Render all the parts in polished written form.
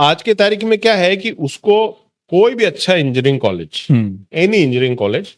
आज के तारीख में क्या है कि उसको कोई भी अच्छा engineering college, any engineering college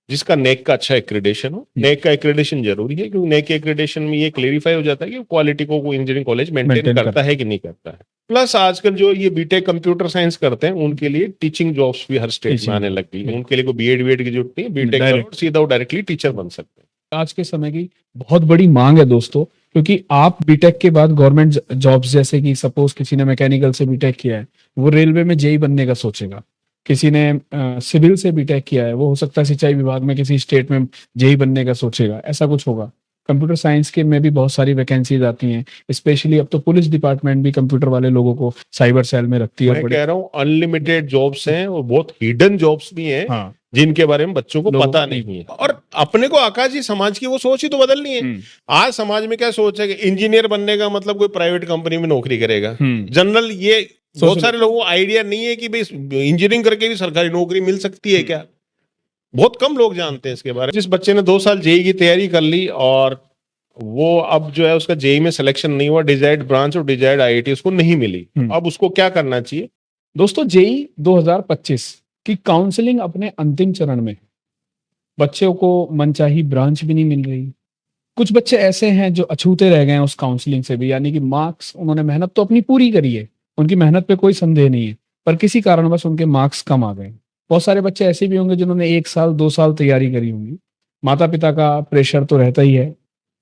जिसका नेक का अच्छा एक्रेडिशन हो, नेक का एक्रेडिशन जरूरी है क्योंकि नेक के एक्रेडिशन में ये क्लेरिफाई हो जाता है कि क्वालिटी को इंजीनियरिंग कॉलेज मेंटेन करता है कि नहीं करता है। प्लस आजकल जो ये बीटेक कंप्यूटर साइंस करते हैं उनके लिए टीचिंग जॉब्स भी हर स्टेट में आने लग गई है। उनके लिए कोई बीएड की जरूरत नहीं है, बीटेक करो सीधा डायरेक्टली टीचर बन सकते हैं। आज के समय की बहुत बड़ी मांग है दोस्तों, क्योंकि आप बीटेक के बाद गवर्नमेंट जॉब्स, जैसे कि सपोज किसी ने मैकेनिकल से बीटेक किया है वो रेलवे में जेई बनने का सोचेगा, किसी ने सिविल से बीटेक किया है वो हो सकता है सिंचाई विभाग में किसी स्टेट में जेई बनने का सोचेगा, ऐसा कुछ होगा। कंप्यूटर साइंस के में भी बहुत सारी वैकेंसीज आती हैं, स्पेशली अब तो पुलिस डिपार्टमेंट भी कंप्यूटर वाले लोगों को साइबर सेल में रखती है। मैं कह रहा हूँ अनलिमिटेड जॉब्स हैं और बहुत हिडन जॉब्स भी हैं। हाँ, जिनके बारे में बच्चों को पता नहीं है। और अपने को आकाश जी समाज की वो सोच ही तो बदलनी है। आज समाज में क्या सोच है कि इंजीनियर बनने का मतलब कोई प्राइवेट कंपनी में नौकरी करेगा। जनरल ये बहुत सारे लोगों को आइडिया नहीं है कि भाई इंजीनियरिंग करके भी सरकारी नौकरी मिल सकती है क्या। बहुत कम लोग जानते हैं इसके बारे में। जिस बच्चे ने 2 साल जेई की तैयारी कर ली और वो अब जो है उसका जेई में सिलेक्शन नहीं हुआ, डिजायर्ड ब्रांच और डिजायर्ड आईआईटी उसको नहीं मिली, अब उसको क्या करना चाहिए? दोस्तों, जेई 2025 की काउंसलिंग अपने अंतिम चरण में, बच्चों को मनचाही ब्रांच भी नहीं मिल रही। कुछ बच्चे ऐसे हैं जो अछूते रह गए हैं उस काउंसलिंग से भी, यानी कि मार्क्स, उन्होंने मेहनत तो अपनी पूरी करी है, उनकी मेहनत पे कोई संदेह नहीं है, पर किसी कारणवश उनके मार्क्स कम आ गए। बहुत सारे बच्चे ऐसे भी होंगे जिन्होंने 1 साल 2 साल तैयारी करी होंगी। माता पिता का प्रेशर तो रहता ही है,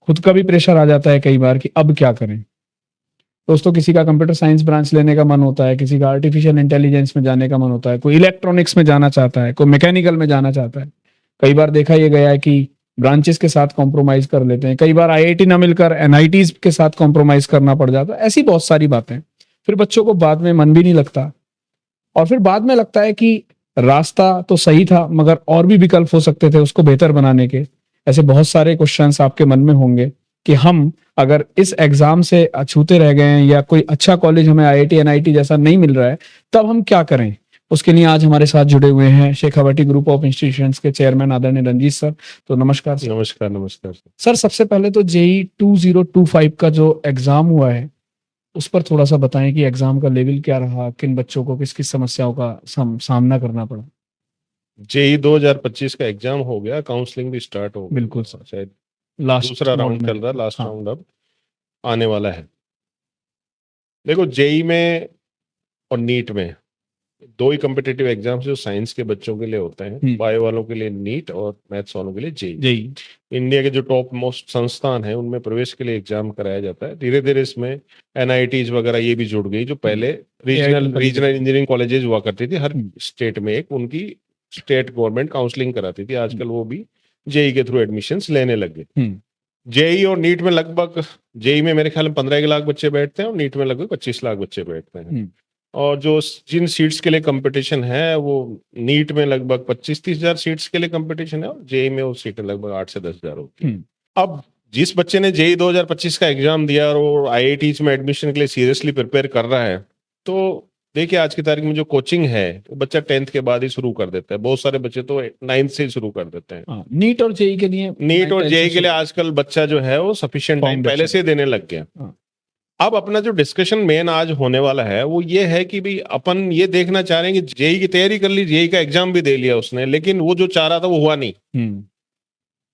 खुद का भी प्रेशर आ जाता है कई बार कि अब क्या करें। दोस्तों, किसी का कंप्यूटर साइंस ब्रांच लेने का मन होता है, किसी का आर्टिफिशियल इंटेलिजेंस में जाने का मन होता है, कोई इलेक्ट्रॉनिक्स में जाना चाहता है, कोई मैकेनिकल में जाना चाहता है। कई बार देखा यह गया है कि ब्रांचेस के साथ कॉम्प्रोमाइज कर लेते हैं, कई बार आईआईटी ना मिलकर एनआईटीज के साथ कॉम्प्रोमाइज करना पड़ जाता है। ऐसी बहुत सारी बातें, फिर बच्चों को बाद में मन भी नहीं लगता, और फिर बाद में लगता है कि रास्ता तो सही था मगर और भी विकल्प हो सकते थे उसको बेहतर बनाने के। ऐसे बहुत सारे क्वेश्चंस आपके मन में होंगे कि हम अगर इस एग्जाम से अछूते रह गए हैं या कोई अच्छा कॉलेज हमें आईआईटी एनआईटी जैसा नहीं मिल रहा है, तब हम क्या करें। उसके लिए आज हमारे साथ जुड़े हुए हैं शेखावाटी ग्रुप ऑफ इंस्टीट्यूशंस के चेयरमैन आदरणीय रंजीत सर। तो नमस्कार सर। नमस्कार। नमस्कार सर, सबसे पहले तो जेई 2025 का जो एग्जाम हुआ है उस पर थोड़ा सा बताएं कि एग्जाम का लेवल क्या रहा, किन बच्चों को किस किस समस्याओं का सामना करना पड़ा। जेई 2025 का एग्जाम हो गया, काउंसलिंग भी स्टार्ट हो गया। बिल्कुल सर, शायद लास्ट दूसरा राउंड चल रहा है, लास्ट हाँ। राउंड अब आने वाला है। देखो, जेई में और नीट में 2 ही कॉम्पिटिटिव एग्जाम्स जो साइंस के बच्चों के लिए होते हैं। बायो वालों के लिए नीट और मैथ्स वालों के लिए जेई। इंडिया के जो टॉप मोस्ट संस्थान है उनमें प्रवेश के लिए एग्जाम कराया जाता है। धीरे धीरे इसमें एनआईटीज वगैरह ये भी जुड़ गई, जो पहले रीजनल इंजीनियरिंग कॉलेजेस हुआ करती थी हर स्टेट में एक, उनकी स्टेट गवर्नमेंट काउंसलिंग कराती थी। आजकल वो भी जेई के थ्रू एडमिशंस लेने लग गए। जेई और नीट में लगभग, जेई में मेरे ख्याल में 15 लाख बच्चे बैठते हैं और नीट में लगभग 25 लाख बच्चे बैठते हैं। और जो जिन सीट्स के लिए कंपटीशन है वो नीट में लगभग 25-30 हजार सीट्स के लिए कंपटीशन है और जेई में वो सीटें लगभग 8 से 10 हजार होती है। अब जिस बच्चे ने जेई 2025 का एग्जाम दिया और वो आईआईटीज में एडमिशन के लिए सीरियसली प्रिपेयर कर रहा है, तो देखिए आज की तारीख में जो कोचिंग है वो बच्चा 10th के बाद ही शुरू कर देता है। बहुत सारे बच्चे तो 9th से ही शुरू कर देते हैं। नीट और जेई के लिए, नीट और जेई के लिए आजकल बच्चा जो है वो सफिशिएंट टाइम पहले से देने लग गया। अब अपना जो डिस्कशन मेन आज होने वाला है वो ये है कि भाई अपन ये देखना चाह रहे हैं कि जेई की तैयारी कर ली, जेई का एग्जाम भी दे लिया उसने, लेकिन वो जो चाह रहा था वो हुआ नहीं।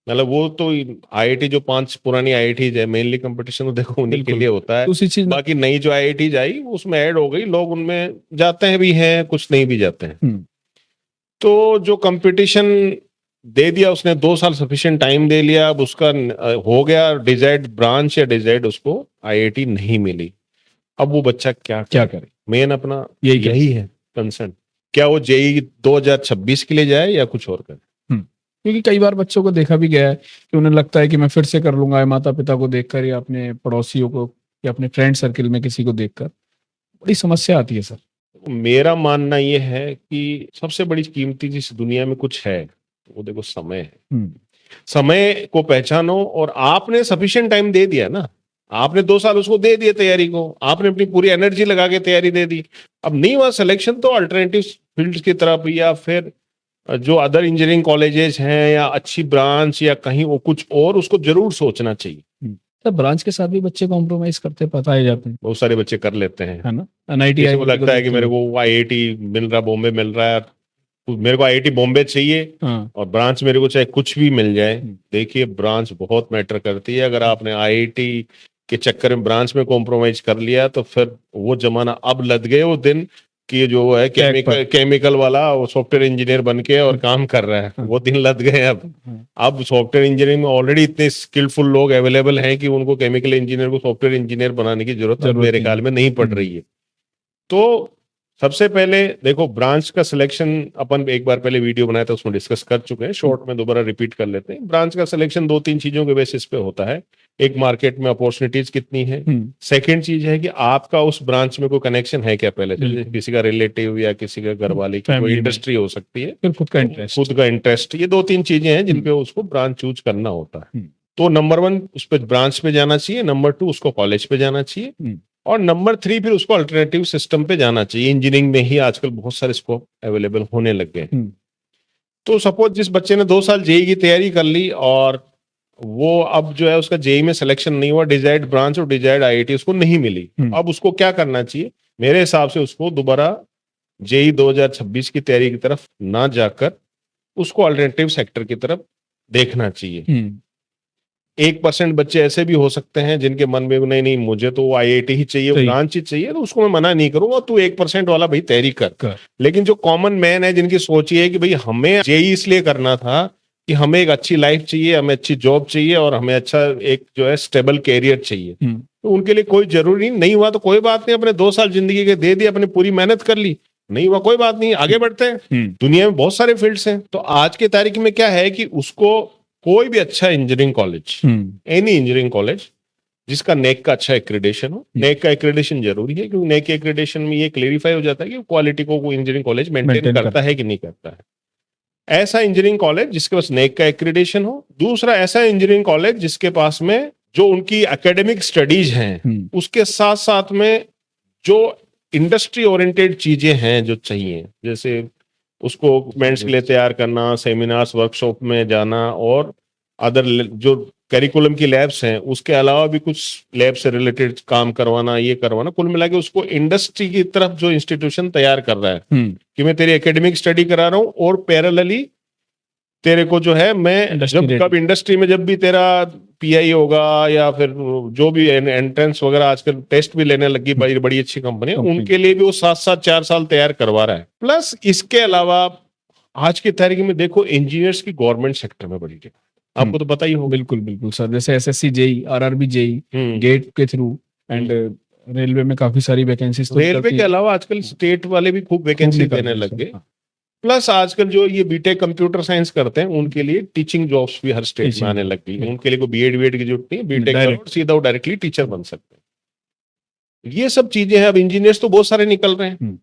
मतलब वो तो आईआईटी जो 5 पुरानी आईआईटीज है, मेनली कंपटीशन तो देखो उन्हीं के लिए होता है। बाकी नई जो आईआईटीज आई उसमें ऐड हो गई, लोग उनमें जाते हैं भी हैं, कुछ नहीं भी जाते हैं। तो जो कंपटीशन दे दिया उसने, 2 साल सफिशिएंट टाइम दे लिया, अब उसका हो गया डिजायर्ड ब्रांच या डिजायर्ड उसको आईआईटी नहीं मिली। अब वो बच्चा क्या करे। मेन अपना यही है कंसर्न, क्या वो जेई 2026 के लिए जाए या कुछ और करे। क्योंकि कई बार बच्चों को देखा भी गया है कि उन्हें लगता है कि मैं फिर से कर लूंगा, माता पिता को देखकर या अपने पड़ोसियों को या अपने फ्रेंड सर्किल में किसी को देखकर। बड़ी समस्या आती है सर। मेरा मानना यह है कि सबसे बड़ी कीमती चीज दुनिया में कुछ है वो देखो समय है। समय को पहचानो, और आपने सफिशिएंट टाइम दे दिया ना, आपने 2 साल उसको दे दिए तैयारी को, आपने अपनी पूरी एनर्जी लगा के तैयारी दे दी। अब नहीं हुआ सिलेक्शन तो अल्टरनेटिव फील्ड्स की तरफ या फिर जो अदर इंजीनियरिंग कॉलेजेस हैं या अच्छी ब्रांच या कहीं वो कुछ और, उसको जरूर सोचना चाहिए। तो ब्रांच के साथ भी बच्चे कॉम्प्रोमाइज करते पाए जाते हैं, बहुत सारे बच्चे कर लेते हैं। है ना। एनआईटी किसी को लगता है कि मेरे को आईआईटी मिल रहा, बॉम्बे मिल रहा है, मेरे को आईआईटी बॉम्बे चाहिए हाँ, और ब्रांच मेरे को चाहे कुछ भी मिल जाए। देखिए ब्रांच बहुत मैटर करती है। अगर आपने आईआईटी के चक्कर में ब्रांच में कॉम्प्रोमाइज कर लिया तो फिर वो जमाना अब लद गए वो दिन कि जो है केमिकल वाला वो सॉफ्टवेयर इंजीनियर बन के और काम कर रहा है, वो दिन लद गए। अब सॉफ्टवेयर इंजीनियरिंग में ऑलरेडी इतने स्किलफुल लोग अवेलेबल हैं कि उनको केमिकल इंजीनियर को सॉफ्टवेयर इंजीनियर बनाने की जरूरत मेरे ख्याल में नहीं पड़ रही है। तो सबसे पहले देखो ब्रांच का सिलेक्शन, अपन एक बार पहले वीडियो बनाया था उसमें डिस्कस कर चुके हैं, शॉर्ट में दोबारा रिपीट कर लेते हैं। ब्रांच का सिलेक्शन 2-3 चीजों के बेसिस पे होता है। एक, मार्केट में अपॉर्चुनिटीज कितनी है। सेकंड चीज है कि आपका उस ब्रांच में कोई कनेक्शन है क्या पहले से, किसी का रिलेटिव या किसी का घर वाले की कोई इंडस्ट्री हो सकती है, फिर खुद का इंटरेस्ट। ये 2-3 चीजें हैं जिन पे उसको ब्रांच चूज करना होता है। तो नंबर 1 उस पर ब्रांच पे जाना चाहिए, नंबर 2 उसको कॉलेज पे जाना चाहिए, और नंबर 3 फिर उसको अल्टरनेटिव सिस्टम पे जाना चाहिए। इंजीनियरिंग में ही आजकल बहुत सारे स्कोप अवेलेबल होने लग गए। तो सपोज जिस बच्चे ने 2 साल जेई की तैयारी कर ली और वो अब जो है उसका जेई में सिलेक्शन नहीं हुआ, डिजायर्ड ब्रांच और डिजायर्ड आईआईटी उसको नहीं मिली, अब उसको क्या करना चाहिए? मेरे हिसाब से उसको दोबारा जेई 2026 की तैयारी की तरफ ना जाकर उसको अल्टरनेटिव सेक्टर की तरफ देखना चाहिए। 1% बच्चे ऐसे भी हो सकते हैं जिनके मन में नहीं मुझे तो आईआईटी ही चाहिए, ब्रांच ही चाहिए, तो उसको मैं मना नहीं करूंगा, तू 1% वाला भाई तैयारी कर। लेकिन जो कॉमन मैन है जिनकी सोच ये है कि भाई हमें जेई इसलिए करना था कि हमें एक अच्छी लाइफ चाहिए, हमें अच्छी जॉब चाहिए और हमें अच्छा एक जो है स्टेबल कैरियर चाहिए, तो उनके लिए कोई जरूरी नहीं हुआ तो कोई बात नहीं, अपने 2 साल जिंदगी के दे दिए, अपनी पूरी मेहनत कर ली, नहीं हुआ कोई बात नहीं, आगे बढ़ते हैं। दुनिया में बहुत सारे फील्ड्स हैं। तो आज की तारीख में क्या है कि उसको कोई भी अच्छा engineering college, any engineering college जिसका नेक का अच्छा एक्रेडिशन हो, नेक का एक्रेडिशन जरूरी है क्योंकि नेक के एक्रेडिशन में ये क्लेरिफाई हो जाता है कि क्वालिटी को कोई इंजीनियरिंग कॉलेज मेंटेन करता है कि नहीं करता है। ऐसा इंजीनियरिंग कॉलेज जिसके पास नेक का एक्रेडिशन हो। दूसरा, ऐसा इंजीनियरिंग कॉलेज जिसके पास में जो उनकी एकेडमिक स्टडीज हैं उसके साथ साथ में जो इंडस्ट्री ओरिएंटेड चीजें हैं जो चाहिए, जैसे उसको मेंस के लिए तैयार करना, सेमिनार्स वर्कशॉप में जाना और अदर जो करिकुलम की लैब्स हैं उसके अलावा भी कुछ लैब से रिलेटेड काम करवाना, ये करवाना, कुल मिला के उसको इंडस्ट्री की तरफ जो इंस्टीट्यूशन तैयार कर रहा है कि मैं तेरी एकेडमिक स्टडी करा रहा हूँ और पैरेलली तेरे को जो है मैं जब कब इंडस्ट्री में जब भी तेरा पीआई होगा या फिर जो भी एंट्रेंस वगैरह आजकल टेस्ट भी लेने लगी बड़ी अच्छी कंपनी, उनके लिए भी वो 7-7 4 साल तैयार करवा रहा है। प्लस इसके अलावा आज की तारीख में देखो इंजीनियर्स की गवर्नमेंट सेक्टर में बड़ी डिमांड, आपको तो पता ही होगा। बिल्कुल बिल्कुल सर, जैसे SSC JE, RRB JE, GATE के थ्रू एंड रेलवे में काफी सारी वैकेंसीज। रेलवे के अलावा आजकल स्टेट वाले भी खूब वैकेंसी देने लग गए। प्लस आजकल जो ये बीटेक कंप्यूटर साइंस करते हैं उनके लिए टीचिंग जॉब्स भी हर स्टेट में आने लग गई। उनके लिए कोई बीएड की जरूरत नहीं, बीटेक करो सीधा डायरेक्टली टीचर बन सकते हैं। ये सब चीजें हैं। अब इंजीनियर्स तो बहुत सारे निकल रहे हैं।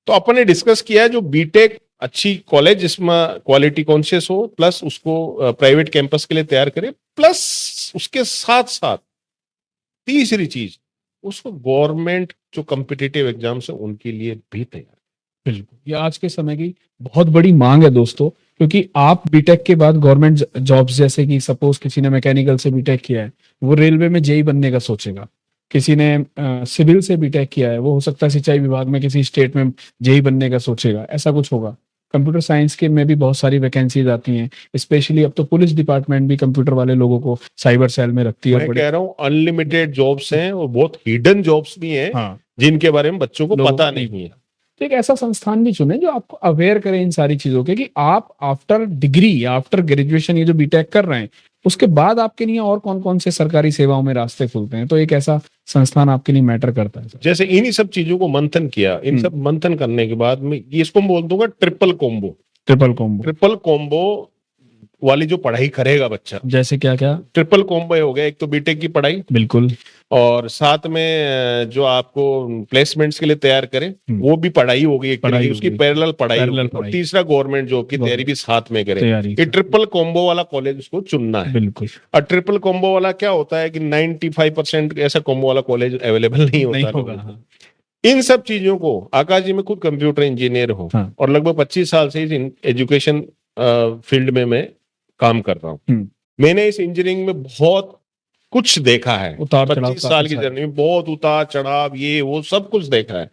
तो अपन ने डिस्कस किया है जो बीटेक अच्छी कॉलेज जिसमें क्वालिटी कॉन्शियस हो, प्लस उसको प्राइवेट कैंपस के लिए तैयार करे, प्लस उसके साथ साथ तीसरी चीज उसको गवर्नमेंट जो कॉम्पिटिटिव एग्जाम्स है उनके लिए भी तैयार। बिल्कुल, ये आज के समय की बहुत बड़ी मांग है दोस्तों, क्योंकि आप बीटेक के बाद गवर्नमेंट जॉब्स, जैसे कि सपोज किसी ने मैकेनिकल से बीटेक किया है वो रेलवे में जेई बनने का सोचेगा, किसी ने सिविल से बीटेक किया है वो हो सकता है सिंचाई विभाग में किसी स्टेट में जेई बनने का सोचेगा, ऐसा कुछ होगा। कंप्यूटर साइंस के में भी बहुत सारी वैकेंसीज आती हैं, स्पेशली अब तो पुलिस डिपार्टमेंट भी कंप्यूटर वाले लोगों को साइबर सेल में रखती है। मैं कह रहा हूँ अनलिमिटेड जॉब्स हैं और बहुत हिडन जॉब्स भी हैं। हाँ, जिनके बारे में बच्चों को पता नहीं है। तो एक ऐसा संस्थान भी चुने जो आपको अवेयर करे इन सारी चीजों के, कि आप आफ्टर डिग्री या आफ्टर ग्रेजुएशन ये जो बीटेक कर रहे हैं उसके बाद आपके लिए और कौन कौन से सरकारी सेवाओं में रास्ते खुलते हैं। तो एक ऐसा संस्थान आपके लिए मैटर करता है। जैसे इन्हीं सब चीजों को मंथन किया, इन सब मंथन करने के बाद में इसको बोल दूंगा ट्रिपल कॉम्बो वाली जो पढ़ाई करेगा बच्चा। जैसे क्या क्या ट्रिपल कॉम्बो हो गया, एक तो बीटेक की पढ़ाई, बिल्कुल, और साथ में जो आपको प्लेसमेंट्स के लिए तैयार करे वो भी पढ़ाई होगी, एक तरीके की उसकी पैरेलल पढ़ाई और तीसरा गवर्नमेंट जॉब की तैयारी भी साथ में करे। ये ट्रिपल कॉम्बो वाला कॉलेज उसको चुनना है। बिल्कुल। और ट्रिपल कॉम्बो वाला क्या होता है कि 95% ऐसा कॉम्बो वाला कॉलेज अवेलेबल नहीं होता। इन सब चीजों को, आकाश जी मैं खुद कंप्यूटर इंजीनियर हूँ और लगभग 25 साल से इस एजुकेशन फील्ड में मैं काम कर रहा हूँ। मैंने इस इंजीनियरिंग में बहुत कुछ देखा है, उतार चढ़ाव 25 साल की काफी सारे। जर्नी में बहुत उतार चढ़ाव, ये वो सब कुछ देखा है।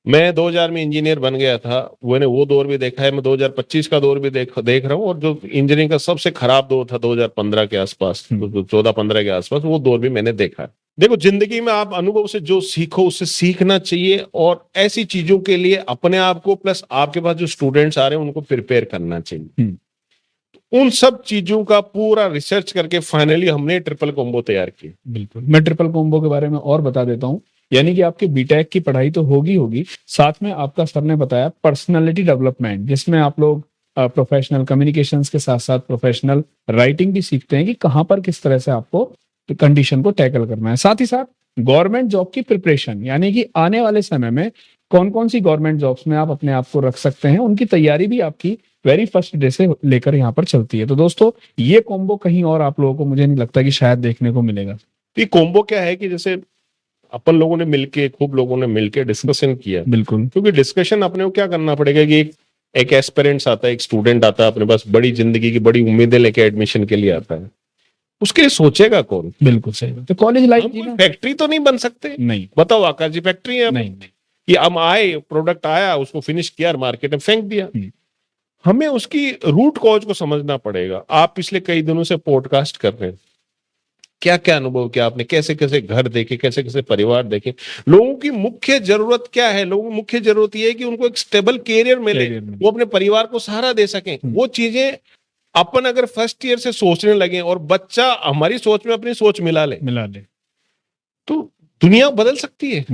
मैं 2000 में इंजीनियर बन गया था, मैंने वो दौर भी देखा है, मैं 2025 का दौर भी देख रहा हूँ, और जो इंजीनियरिंग का सबसे खराब दौर था 2015 के आसपास, 14-15 के आसपास, वो दौर भी मैंने देखा है। देखो, जिंदगी में आप अनुभव से जो सीखो उससे सीखना चाहिए, और ऐसी चीजों के लिए अपने आप को प्लस आपके पास जो स्टूडेंट्स आ रहे हैं उनको प्रिपेयर करना चाहिए। उन सब चीजों का पूरा रिसर्च करके फाइनली हमने ट्रिपल कॉम्बो तैयार किया। बिल्कुल, मैं ट्रिपल कॉम्बो के बारे में और बता देता हूँ। यानी कि आपकी बीटेक की पढ़ाई तो होगी, साथ में आपका सर ने बताया पर्सनालिटी डेवलपमेंट, जिसमें आप लोग प्रोफेशनल कम्युनिकेशंस के साथ साथ प्रोफेशनल राइटिंग भी सीखते हैं कि कहाँ पर किस तरह से आपको कंडीशन को टैकल करना है। साथ ही साथ गवर्नमेंट जॉब की प्रिपरेशन, यानी कि आने वाले समय में कौन कौन सी गवर्नमेंट जॉब्स में आप अपने आप को रख सकते हैं, उनकी तैयारी भी आपकी वेरी फर्स्ट डे से लेकर यहाँ पर चलती है। तो दोस्तों, ये कॉम्बो कहीं और आप लोगों को मुझे नहीं लगता कि शायद देखने को मिलेगा। तो ये कॉम्बो क्या है कि जैसे अपन लोगों ने मिलके, खूब लोगों ने मिलके डिस्कशन किया, बिल्कुल, क्योंकि डिस्कशन अपने को क्या करना पड़ेगा कि एक एस्पिरेंट्स आता है, एक स्टूडेंट आता है अपने पास, बड़ी जिंदगी की बड़ी उम्मीदें लेके एडमिशन के लिए आता है, उसके लिए सोचेगा कौन? बिल्कुल सही बात। तो कॉलेज लाइफ की ना, फैक्ट्री तो नहीं बन सकते। नहीं, बताओ आकाश जी, फैक्ट्री है? नहीं, कि हम आए, प्रोडक्ट आया, उसको फिनिश किया और मार्केट में फेंक दिया। हमें उसकी रूट कॉज को समझना पड़ेगा। आप पिछले कई दिनों से पॉडकास्ट कर रहे हैं, क्या क्या अनुभव किया आपने, कैसे कैसे घर देखे, कैसे कैसे परिवार देखे, लोगों की मुख्य जरूरत क्या है? लोगों की मुख्य जरूरत यह है कि उनको एक स्टेबल कैरियर मिले, वो अपने परिवार को सहारा दे सकें। वो चीजें अपन अगर फर्स्ट ईयर से सोचने लगे और बच्चा हमारी सोच में अपनी सोच मिला ले तो दुनिया बदल सकती है।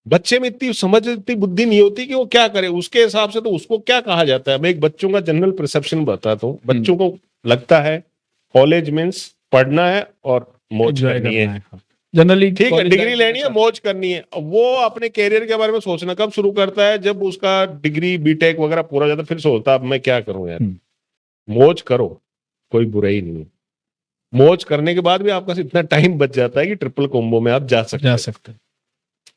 बच्चे में इतनी समझ, इतनी बुद्धि नहीं होती कि वो क्या करे, उसके हिसाब से तो उसको क्या कहा जाता है। मैं एक बच्चों का जनरल परसेप्शन बताता हूँ। बच्चों को लगता है कॉलेज मीन्स पढ़ना है और मौज करनी है, जनरली ठीक है, डिग्री लेनी है, मौज करनी है। वो अपने कैरियर के बारे में सोचना कब शुरू करता है? जब उसका डिग्री बीटेक वगैरह पूरा हो जाता है, फिर सोचता है अब मैं क्या करूं यार। मौज करो, कोई बुराई नहीं है। मौज करने के बाद भी आपका इतना टाइम बच जाता है कि ट्रिपल कॉम्बो में आप जा सकते हैं।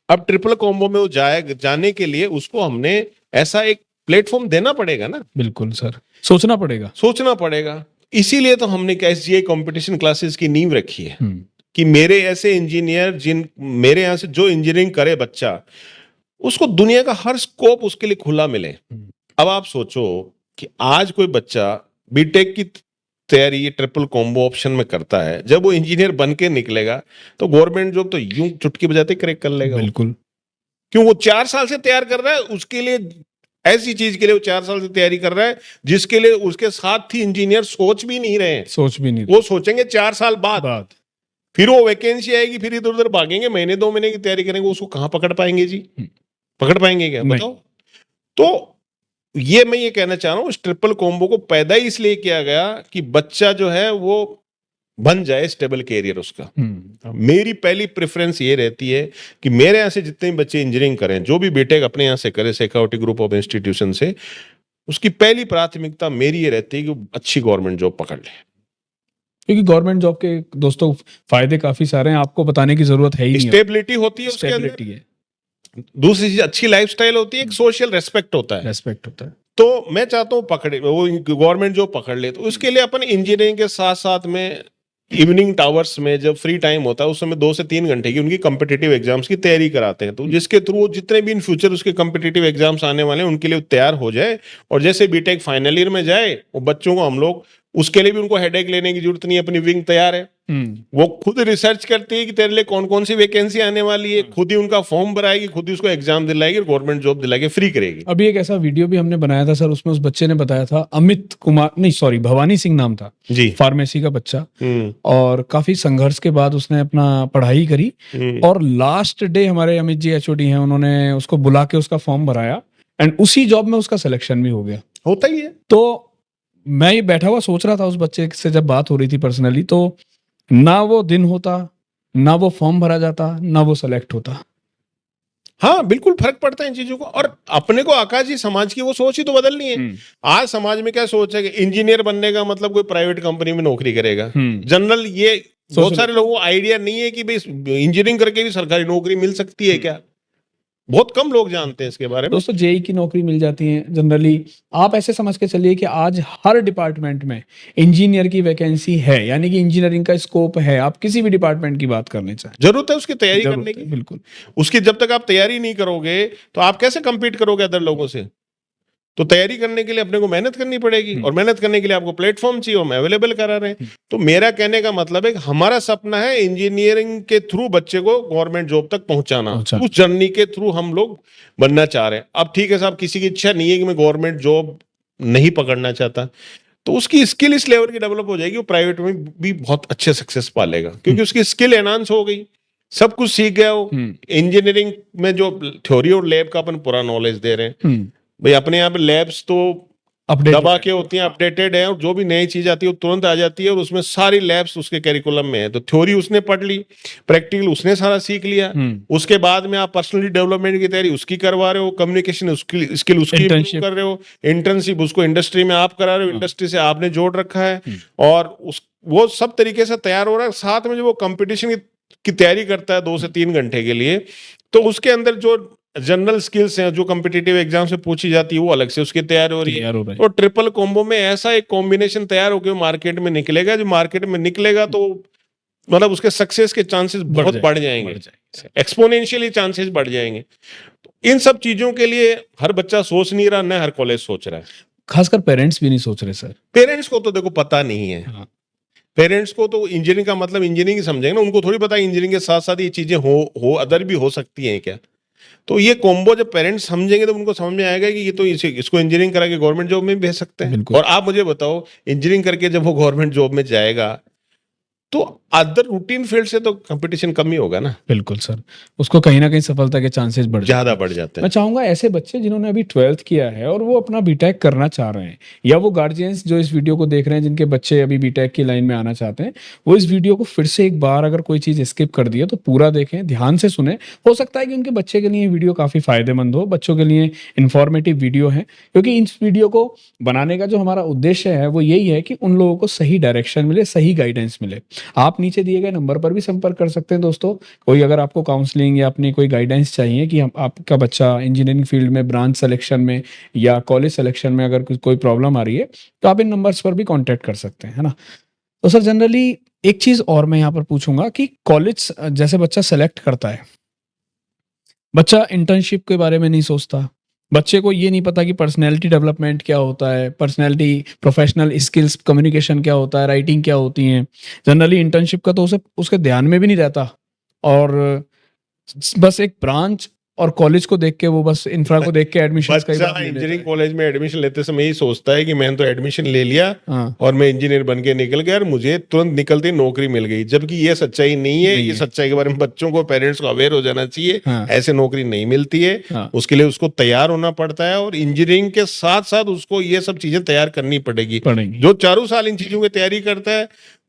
अब ट्रिपल कॉम्बो में वो जाने के लिए उसको हमने ऐसा एक प्लेटफॉर्म देना पड़ेगा ना। बिल्कुल सर, सोचना पड़ेगा। इसीलिए तो हमने एसजीआई कंपटीशन क्लासेस की नींव रखी है कि मेरे ऐसे इंजीनियर, मेरे यहाँ से जो इंजीनियरिंग करे बच्चा, उसको दुनिया का हर स्कोप उसके लिए खुला मिले। अब आप सोचो कि आज कोई बच्चा बीटेक की तैयारी ट्रिपल कॉम्बो ऑप्शन में करता है, जब वो इंजीनियर बन के निकलेगा तो गवर्नमेंट जॉब तो यूं चुटकी बजाते क्रैक कर लेगा। बिल्कुल, क्यों? वो 4 साल से तैयार कर रहा है, उसके लिए ऐसी चीज के लिए वो 4 साल से तैयारी कर रहा है जिसके लिए उसके साथ ही इंजीनियर सोच भी नहीं रहे हैं। वो सोचेंगे 4 साल बाद फिर वो वैकेंसी आएगी, फिर इधर उधर भागेंगे, महीने 2 महीने की तैयारी करेंगे, उसको कहां पकड़ पाएंगे जी? पकड़ पाएंगे क्या? बताओ। तो ये मैं ये कहना चाह रहा हूं, इस ट्रिपल कॉम्बो को पैदा ही इसलिए किया गया कि बच्चा जो है वो बन जाए स्टेबल कैरियर उसका। मेरी पहली प्रेफरेंस ये रहती है कि मेरे यहाँ से जितने भी बच्चे इंजीनियरिंग करें, जो भी बीटेक अपने यहाँ से करे शेखावटी ग्रुप ऑफ इंस्टीट्यूशन से, उसकी पहली प्राथमिकता मेरी ये रहती है कि वो अच्छी गवर्नमेंट जॉब पकड़ ले। क्योंकि गवर्नमेंट जॉब के दोस्तों फायदे काफी सारे हैं, आपको बताने की जरूरत है ही नहीं। स्टेबिलिटी होती है उसके अंदर, दूसरी चीज अच्छी लाइफस्टाइल होती है, एक सोशल रेस्पेक्ट होता है। तो मैं चाहता हूँ पकड़े वो गवर्नमेंट जॉब पकड़ ले। तो उसके लिए अपन इंजीनियरिंग के साथ साथ में इवनिंग टावर्स में जब फ्री टाइम होता है उस समय 2 से 3 घंटे की उनकी कॉम्पिटिटिव एग्जाम्स की तैयारी कराते हैं। तो जिसके थ्रू जितने भी इन फ्यूचर उसके कॉम्पिटिटिव एग्जाम्स आने वाले हैं उनके लिए तैयार हो जाए, और जैसे बीटेक फाइनल ईयर में जाए वो बच्चों को हम लोग, उसके लिए भी उनको हेडेक लेने की जरूरत नहीं है, अपनी विंग तैयार है। वो खुद रिसर्च करती है कि तेरे लिए कौन कौन सी वैकेंसी आने वाली है, खुद ही उनका फॉर्म भराएगी, खुद ही उसको एग्जाम दिलाएगी, गवर्नमेंट जॉब दिलाएगी, फ्री करेगी। अभी एक ऐसा वीडियो भी हमने बनाया था सर, उसमें उस बच्चे ने बताया था, अमित कुमार नहीं सॉरी भवानी सिंह नाम था जी, फार्मेसी का बच्चा, और काफी संघर्ष के बाद उसने अपना पढ़ाई करी, और लास्ट डे हमारे अमित जी एचओडी हैं, उन्होंने उसको बुला के उसका फॉर्म भराया, एंड उसी जॉब में उसका सिलेक्शन भी हो गया। होता ही है। तो मैं ये बैठा हुआ सोच रहा था उस बच्चे से जब बात हो रही थी पर्सनली, तो ना वो दिन होता, ना वो फॉर्म भरा जाता, ना वो सेलेक्ट होता। हाँ बिल्कुल फर्क पड़ता है इन चीजों को। और अपने को आकाश जी समाज की वो सोच ही तो बदलनी है। आज समाज में क्या सोच है कि इंजीनियर बनने का मतलब कोई प्राइवेट कंपनी में नौकरी करेगा। जनरल ये बहुत सारे लोगों को आइडिया नहीं है कि भाई इंजीनियरिंग करके भी सरकारी नौकरी मिल सकती है क्या। बहुत कम लोग जानते हैं इसके बारे में। दोस्तों जेई की नौकरी मिल जाती है जनरली। आप ऐसे समझ के चलिए कि आज हर डिपार्टमेंट में इंजीनियर की वैकेंसी है, यानी कि इंजीनियरिंग का स्कोप है। आप किसी भी डिपार्टमेंट की बात करने चाहें, जरूरत है उसकी तैयारी जरूरत करने है, की। बिल्कुल। उसकी जब तक आप तैयारी नहीं करोगे तो आप कैसे compete करोगे अदर लोगों से? तो तैयारी करने के लिए अपने को मेहनत करनी पड़ेगी, और मेहनत करने के लिए आपको प्लेटफॉर्म चाहिए, हम अवेलेबल करा रहे हैं। तो मेरा कहने का मतलब है कि हमारा सपना है इंजीनियरिंग के थ्रू बच्चे को गवर्नमेंट जॉब तक पहुंचाना। उस जर्नी के थ्रू हम लोग बनना चाह रहे हैं। अब ठीक है साहब, किसी की इच्छा नहीं है कि मैं गवर्नमेंट जॉब नहीं पकड़ना चाहता, तो उसकी स्किल इस लेवल की डेवलप हो जाएगी, वो प्राइवेट में भी बहुत अच्छे सक्सेस पालेगा, क्योंकि उसकी स्किल एनहांस हो गई, सब कुछ सीख गया वो। इंजीनियरिंग में जो थ्योरी और लैब का अपन पूरा नॉलेज दे रहे हैं भाई, अपने यहाँ पे लैब्स तो दबा के होती हैं, अपडेटेड है, और जो भी नई चीज आती है वो तुरंत आ जाती है, और उसमें सारी लैब्स उसके करिकुलम में है। तो थ्योरी उसने पढ़ ली, प्रैक्टिकल उसने सारा सीख लिया। उसके बाद में आप पर्सनली डेवलपमेंट की तैयारी उसकी करवा रहे हो, कम्युनिकेशन स्किल उसकी improve कर रहे हो, इंटर्नशिप उसको इंडस्ट्री में आप करा रहे हो, इंडस्ट्री से आपने जोड़ रखा है, और वो सब तरीके से तैयार हो रहा है। साथ में जो वो कंपटीशन की तैयारी करता है 2 से 3 घंटे के लिए, तो उसके अंदर जो जनरल स्किल्स हैं जो कॉम्पिटिटिव एग्जाम से पूछी जाती है वो अलग से उसकी तैयार हो रही है। और ट्रिपल कॉम्बो में ऐसा एक कॉम्बिनेशन तैयार होकर मार्केट में निकलेगा, जो मार्केट में निकलेगा तो मतलब उसके सक्सेस के चांसेस बहुत बढ़ जाएंगे, एक्सपोनेंशियली चांसेस बढ़ जाएंगे। तो इन सब चीजों के लिए हर बच्चा सोच नहीं रहा, न हर कॉलेज सोच रहा है। खासकर पेरेंट्स भी नहीं सोच रहे सर। पेरेंट्स को तो देखो पता नहीं है। पेरेंट्स को तो इंजीनियरिंग का मतलब इंजीनियरिंग ही समझेंगे ना, उनको थोड़ी पता है इंजीनियरिंग के साथ साथ ये चीजें हो अदर भी हो सकती हैं क्या। तो ये कॉम्बो जब पेरेंट्स समझेंगे तो उनको समझ में आएगा कि ये तो इसको इंजीनियरिंग करा के गवर्नमेंट जॉब में भी भेज सकते हैं। और आप मुझे बताओ, इंजीनियरिंग करके जब वो गवर्नमेंट जॉब में जाएगा तो अदर रूटीन फील्ड से तो कंपटीशन कम ही होगा ना। बिल्कुल सर, उसको कहीं ना कहीं सफलता के चांसेस ज्यादा बढ़ जाते हैं। मैं चाहूंगा ऐसे बच्चे जिन्होंने अभी 12th किया है और वो अपना बीटेक करना चाह रहे हैं, या वो गार्जियंस जो इस वीडियो को देख रहे हैं जिनके बच्चे अभी बीटेक की लाइन में आना चाहते हैं, वो इस वीडियो को फिर से एक बार अगर कोई चीज स्किप कर दी है तो पूरा देखें, ध्यान से सुने। हो सकता है कि उनके बच्चे के लिए वीडियो काफी फायदेमंद हो, बच्चों के लिए इंफॉर्मेटिव वीडियो है, क्योंकि इस वीडियो को बनाने का जो हमारा उद्देश्य है वो यही है कि उन लोगों को सही डायरेक्शन मिले, सही गाइडेंस मिले। आप नीचे दिए गए नंबर पर भी संपर्क कर सकते हैं दोस्तों। कोई अगर आपको काउंसलिंग या अपनी कोई गाइडेंस चाहिए कि आपका बच्चा इंजीनियरिंग फील्ड में ब्रांच सिलेक्शन में या कॉलेज सिलेक्शन में अगर कोई प्रॉब्लम आ रही है तो आप इन नंबर्स पर भी कांटेक्ट कर सकते हैं, है ना। तो सर जनरली एक चीज और मैं यहाँ पर पूछूंगा कि कॉलेज जैसे बच्चा सेलेक्ट करता है, बच्चा इंटर्नशिप के बारे में नहीं सोचता, बच्चे को ये नहीं पता कि पर्सनैलिटी डेवलपमेंट क्या होता है, पर्सनैलिटी प्रोफेशनल स्किल्स कम्युनिकेशन क्या होता है, राइटिंग क्या होती है। जनरली इंटर्नशिप का तो उसे उसके ध्यान में भी नहीं रहता, और बस एक ब्रांच और कॉलेज को देख के वो बस इंफ्रा को देख के एडमिशन का इंजीनियरिंग कॉलेज में एडमिशन लेते समय यही सोचता है कि मैंने तो एडमिशन ले लिया और मैं इंजीनियर बन के निकल गया और मुझे तुरंत निकलती नौकरी मिल गई, जबकि ये सच्चाई नहीं है। ये सच्चाई के बारे में बच्चों को, पेरेंट्स को अवेयर हो जाना चाहिए। ऐसे नौकरी नहीं मिलती है, उसके लिए उसको तैयार होना पड़ता है, और इंजीनियरिंग के साथ साथ उसको ये सब चीजें तैयार करनी पड़ेगी। जो 4 साल इन चीजों की तैयारी करता है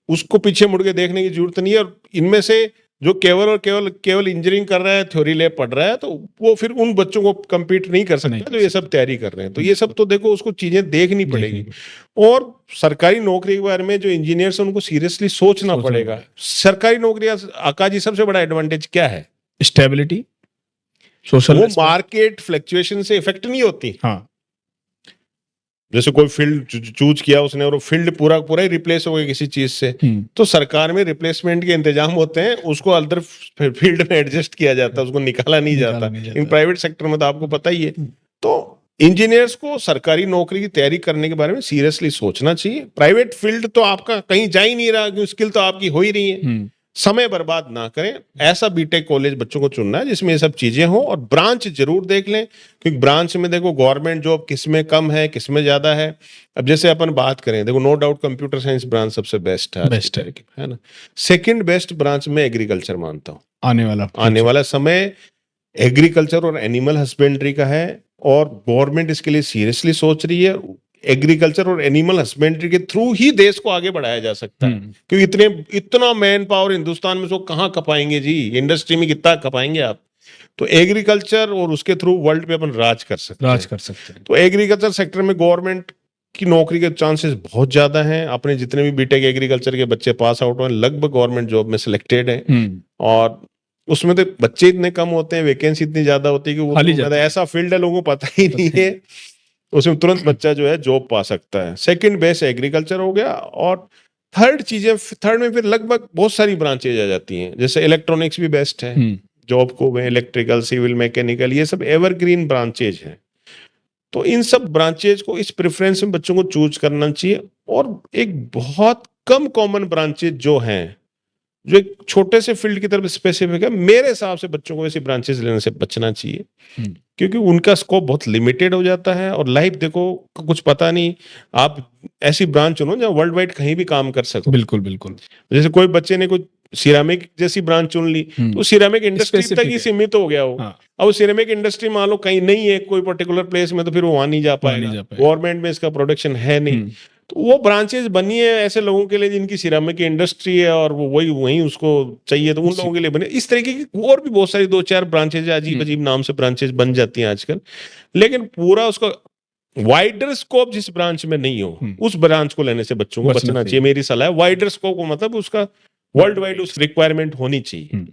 उसको पीछे मुड़ के देखने की जरूरत नहीं है। और इनमें से जो केवल इंजीनियरिंग कर रहा है, थ्योरी लैब पढ़ रहा है, तो वो फिर उन बच्चों को compete नहीं कर सकता जो ये सब तैयारी कर रहे हैं। तो ये सब तो देखो उसको चीजें देखनी पड़ेगी। और सरकारी नौकरी के बारे में जो इंजीनियर्स हैं उनको सीरियसली सोचना पड़ेगा। सरकारी नौकरी आकाश जी सबसे बड़ा एडवांटेज क्या है? स्टेबिलिटी, सोशल, वो मार्केट फ्लक्चुएशन से इफेक्ट नहीं होती। हाँ, जैसे कोई फील्ड चूज किया उसने और वो फील्ड पूरा ही रिप्लेस हो गया किसी चीज से, तो सरकार में रिप्लेसमेंट के इंतजाम होते हैं, उसको अदर फील्ड में एडजस्ट किया जाता है, उसको निकाला नहीं जाता। इन प्राइवेट सेक्टर में तो आपको पता ही है। तो इंजीनियर्स को सरकारी नौकरी की तैयारी करने के बारे में सीरियसली सोचना चाहिए। प्राइवेट फील्ड तो आपका कहीं जा ही नहीं रहा, क्योंकि स्किल तो आपकी हो ही रही है। समय बर्बाद ना करें, ऐसा बीटेक कॉलेज बच्चों को चुनना है जिसमें ये सब चीजें हो। और ब्रांच जरूर देख लें, क्योंकि ब्रांच में देखो गवर्नमेंट जॉब किसमें कम है, किसमें ज्यादा है। अब जैसे अपन बात करें, देखो no doubt computer science branch सबसे बेस्ट है ना। सेकंड बेस्ट ब्रांच में एग्रीकल्चर मानता हूँ। आने वाला समय एग्रीकल्चर और एनिमल हस्बेंड्री का है, और गवर्नमेंट इसके लिए सीरियसली सोच रही है। एग्रीकल्चर और एनिमल हस्बेंड्री के थ्रू ही देश को आगे बढ़ाया जा सकता है, क्योंकि इतना मैन पावर हिंदुस्तान में सब कहाँ खपाएंगे जी, इंडस्ट्री में कितना खपाएंगे आप। तो एग्रीकल्चर और उसके थ्रू वर्ल्ड पे अपन राज कर सकते हैं। तो एग्रीकल्चर सेक्टर में गवर्नमेंट की नौकरी के चांसेस बहुत ज्यादा हैं। अपने जितने भी बीटेक एग्रीकल्चर के बच्चे पास आउट हुए लगभग गवर्नमेंट जॉब में सिलेक्टेड हैं, और उसमें तो बच्चे इतने कम होते हैं, वैकेंसी इतनी ज्यादा होती है कि वो खाली तो जाती है। ऐसा फील्ड है लोगों को पता ही नहीं है, उसमें तुरंत बच्चा जो है जॉब पा सकता है। सेकंड बेस्ट एग्रीकल्चर हो गया। और थर्ड में फिर लगभग बहुत सारी ब्रांचेज आ जाती हैं, जैसे इलेक्ट्रॉनिक्स भी बेस्ट है जॉब को में, इलेक्ट्रिकल, सिविल, मैकेनिकल, ये सब एवरग्रीन ब्रांचेज हैं। तो इन सब ब्रांचेज को इस प्रेफरेंस में बच्चों को चूज करना चाहिए। और एक बहुत कम कॉमन ब्रांचेज जो हैं, जो एक छोटे से फील्ड की तरफ स्पेसिफिक है, मेरे हिसाब से बच्चों को ऐसी ब्रांचेस लेने से बचना चाहिए, क्योंकि उनका स्कोप बहुत लिमिटेड हो जाता है। और लाइफ देखो, कुछ पता नहीं, आप ऐसी ब्रांच चुनो जहाँ वर्ल्ड वाइड कहीं भी काम कर सको। बिल्कुल बिल्कुल। जैसे कोई बच्चे ने कोई सिरामिक जैसी ब्रांच चुन ली, तो सिरामिक इंडस्ट्री तक ही सीमित हो गया हो। अब सिरामिक इंडस्ट्री मान लो कहीं नहीं है कोई पर्टिकुलर प्लेस में, तो फिर वो वहां नहीं जा पाएगा, गवर्नमेंट में इसका प्रोडक्शन है नहीं। तो वो ब्रांचेज बनी है ऐसे लोगों के लिए जिनकी सिरामिक की इंडस्ट्री है और वो वही उसको चाहिए, तो उन लोगों के लिए बने। इस तरीके की और भी बहुत सारी 2-4 ब्रांचेज, अजीब अजीब नाम से ब्रांचेज बन जाती हैं आजकल। लेकिन पूरा उसका वाइडर स्कोप जिस ब्रांच में नहीं हो, उस ब्रांच को लेने से बच्चों को बचना चाहिए। मेरी सलाह है, वाइडर स्कोप को मतलब उसका वर्ल्ड वाइड उस रिक्वायरमेंट होनी चाहिए।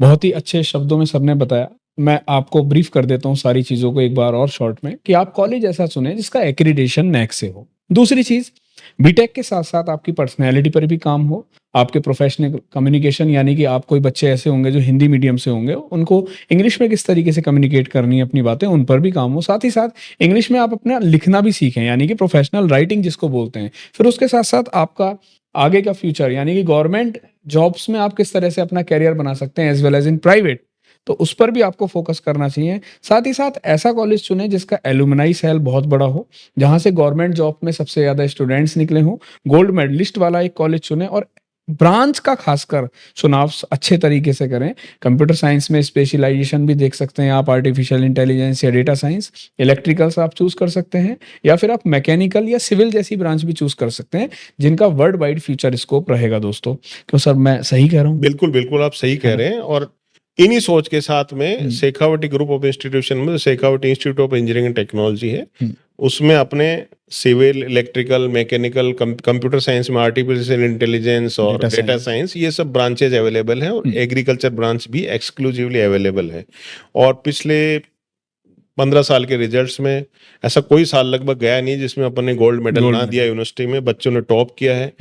बहुत ही अच्छे शब्दों में सबने बताया। मैं आपको ब्रीफ कर देता हूँ सारी चीजों को एक बार और शॉर्ट में, कि आप कॉलेज ऐसा चुने जिसका एक्रीडेशन नैक से हो। दूसरी चीज, बीटेक के साथ साथ आपकी पर्सनैलिटी पर भी काम हो, आपके प्रोफेशनल कम्युनिकेशन, यानी कि आप कोई बच्चे ऐसे होंगे जो हिंदी मीडियम से होंगे, उनको इंग्लिश में किस तरीके से कम्युनिकेट करनी है अपनी बातें, उन पर भी काम हो। साथ ही साथ इंग्लिश में आप अपना लिखना भी सीखें, यानी कि प्रोफेशनल राइटिंग जिसको बोलते हैं। फिर उसके साथ साथ आपका आगे का फ्यूचर, यानी कि गवर्नमेंट जॉब्स में आप किस तरह से अपना कैरियर बना सकते हैं as well as in private, तो उस पर भी आपको फोकस करना चाहिए। साथ ही साथ ऐसा कॉलेज चुने जिसका एलुमनाई सेल बहुत बड़ा हो, जहां से गवर्नमेंट जॉब में सबसे ज्यादा स्टूडेंट्स निकले हों। गोल्ड मेडलिस्ट वाला एक कॉलेज चुने और ब्रांच का खासकर चुनाव अच्छे तरीके से करें। कंप्यूटर साइंस में स्पेशलाइजेशन भी देख सकते हैं आप, आर्टिफिशियल इंटेलिजेंस या डेटा साइंस। इलेक्ट्रिकल्स आप चूज कर सकते हैं, या फिर आप मैकेनिकल या सिविल जैसी ब्रांच भी चूज कर सकते हैं, जिनका वर्ल्ड वाइड फ्यूचर स्कोप रहेगा। दोस्तों, क्यों सर, मैं सही कह रहा हूँ? बिल्कुल बिल्कुल, आप सही कह रहे हैं। और इन्हीं सोच के साथ में शेखावटी ग्रुप ऑफ इंस्टीट्यूशन में, Shekhawati institute of engineering and technology है, उसमें अपने civil, electrical, mechanical, computer science में आर्टिफिशियल इंटेलिजेंस और डेटा साइंस, ये सब ब्रांचेज अवेलेबल हैं। और एग्रीकल्चर ब्रांच भी एक्सक्लूसिवली अवेलेबल है। और पिछले 15 साल के रिजल्ट्स में ऐसा कोई साल लगभग गया नहीं जिसमें अपन ने गोल्ड मेडल ना दिया यूनिवर्सिटी में, बच्चों ने टॉप किया है।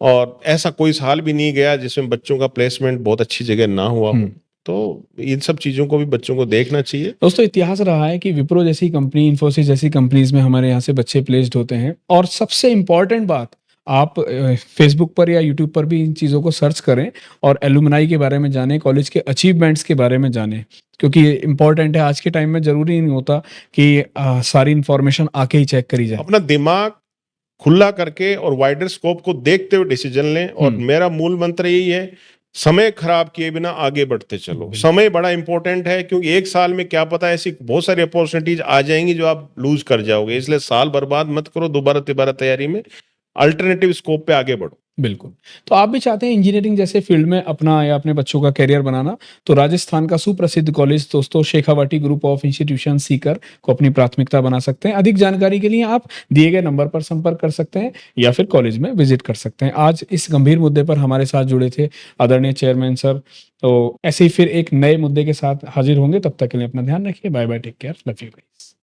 और ऐसा कोई साल भी नहीं गया जिसमें बच्चों का प्लेसमेंट बहुत अच्छी जगह ना हुआ हो। तो इन सब चीजों को भी बच्चों को देखना चाहिए। दोस्तों, इतिहास रहा है कि विप्रो जैसी कंपनी, इन्फोसिस जैसी कंपनीज में हमारे यहाँ से बच्चे प्लेस्ड होते हैं। और सबसे इंपॉर्टेंट बात, आप फेसबुक पर या यूट्यूब पर भी इन चीज़ों को सर्च करें और एलुमनाई के बारे में जानें, कॉलेज के अचीवमेंट्स के बारे में जानें, क्योंकि ये इंपॉर्टेंट है। आज के टाइम में जरूरी नहीं होता कि सारी इंफॉर्मेशन आके ही चेक करी जाए। अपना दिमाग खुला करके और वाइडर स्कोप को देखते हुए डिसीजन लें। और मेरा मूल मंत्र यही है, समय खराब किए बिना आगे बढ़ते चलो। समय बड़ा इंपॉर्टेंट है, क्योंकि एक साल में क्या पता ऐसी बहुत सारी अपॉर्चुनिटीज आ जाएंगी जो आप लूज कर जाओगे। इसलिए साल बर्बाद मत करो, दोबारा तैयारी में अल्टरनेटिव स्कोप पे आगे बढ़ो। बिल्कुल। तो आप भी चाहते हैं इंजीनियरिंग जैसे फील्ड में अपना या अपने बच्चों का करियर बनाना, तो राजस्थान का सुप्रसिद्ध कॉलेज दोस्तों Shekhawati group of institution Sikar को अपनी प्राथमिकता बना सकते हैं। अधिक जानकारी के लिए आप दिए गए नंबर पर संपर्क कर सकते हैं या फिर कॉलेज में विजिट कर सकते हैं। आज इस गंभीर मुद्दे पर हमारे साथ जुड़े थे आदरणीय चेयरमैन सर। तो ऐसे ही फिर एक नए मुद्दे के साथ हाजिर होंगे, तब तक के लिए अपना ध्यान रखिए। Bye bye, take care, love you.